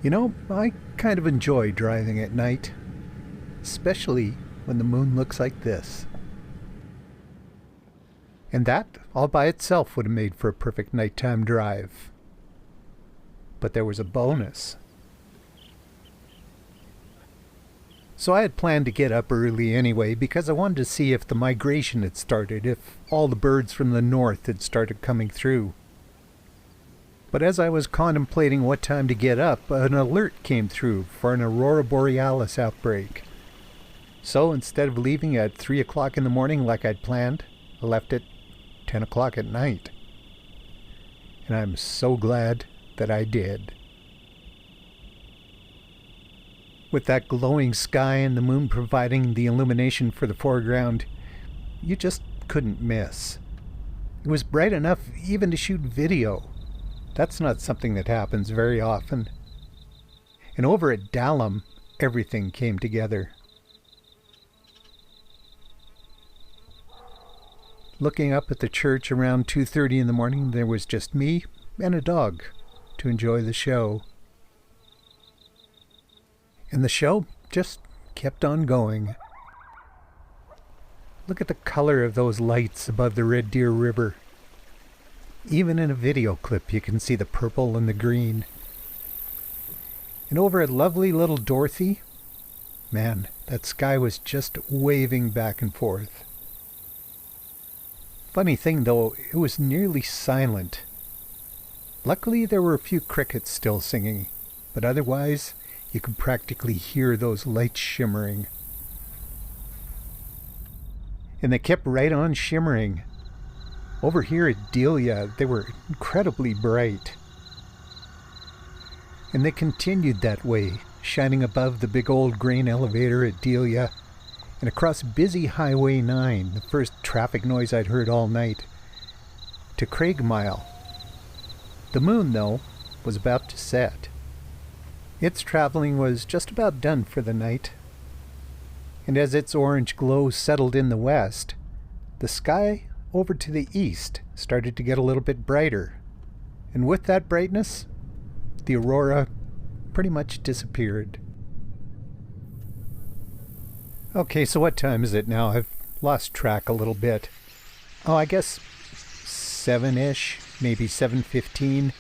You know, I kind of enjoy driving at night, especially when the moon looks like this. And that, all by itself, would have made for a perfect nighttime drive. But there was a bonus. So I had planned to get up early anyway because I wanted to see if the migration had started, if all the birds from the north had started coming through. But as I was contemplating what time to get up, an alert came through for an aurora borealis outbreak. So instead of leaving at 3 o'clock in the morning like I'd planned, I left at 10 o'clock at night. And I'm so glad that I did. With that glowing sky and the moon providing the illumination for the foreground, you just couldn't miss. It was bright enough even to shoot video. That's not something that happens very often. And over at Dallam, everything came together. Looking up at the church around 2:30 in the morning, there was just me and a dog to enjoy the show. And the show just kept on going. Look at the color of those lights above the Red Deer River. Even in a video clip, you can see the purple and the green. And over at lovely little Dorothy, man, that sky was just waving back and forth. Funny thing though, it was nearly silent. Luckily there were a few crickets still singing, but otherwise you could practically hear those lights shimmering. And they kept right on shimmering. Over here at Delia, they were incredibly bright. And they continued that way, shining above the big old grain elevator at Delia and across busy Highway 9, the first traffic noise I'd heard all night, to Craig Mile. The moon, though, was about to set. Its traveling was just about done for the night, and as its orange glow settled in the west, the sky over to the east started to get a little bit brighter, and with that brightness, the aurora pretty much disappeared. Okay, so what time is it now? I've lost track a little bit. Oh, I guess 7-ish, maybe 7:15.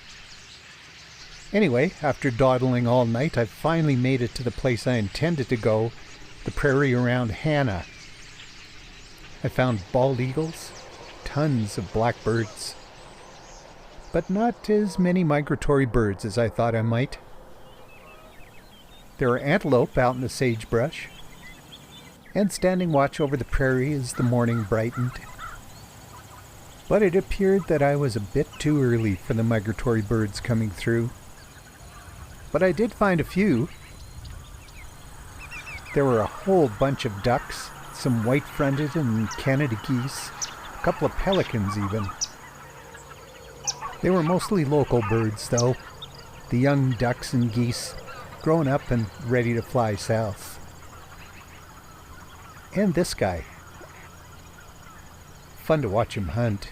Anyway, after dawdling all night, I finally made it to the place I intended to go, the prairie around Hannah. I found bald eagles, tons of blackbirds, but not as many migratory birds as I thought I might. There were antelope out in the sagebrush, and standing watch over the prairie as the morning brightened. But it appeared that I was a bit too early for the migratory birds coming through. But I did find a few. There were a whole bunch of ducks, some white-fronted and Canada geese, a couple of pelicans even. They were mostly local birds, though, the young ducks and geese grown up and ready to fly south. And this guy. Fun to watch him hunt.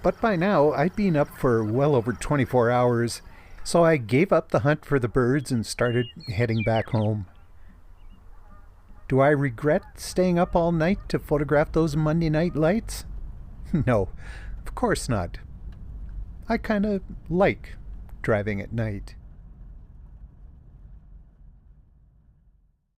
But by now, I'd been up for well over 24 hours, so I gave up the hunt for the birds and started heading back home. Do I regret staying up all night to photograph those Monday night lights? No, of course not. I kind of like driving at night.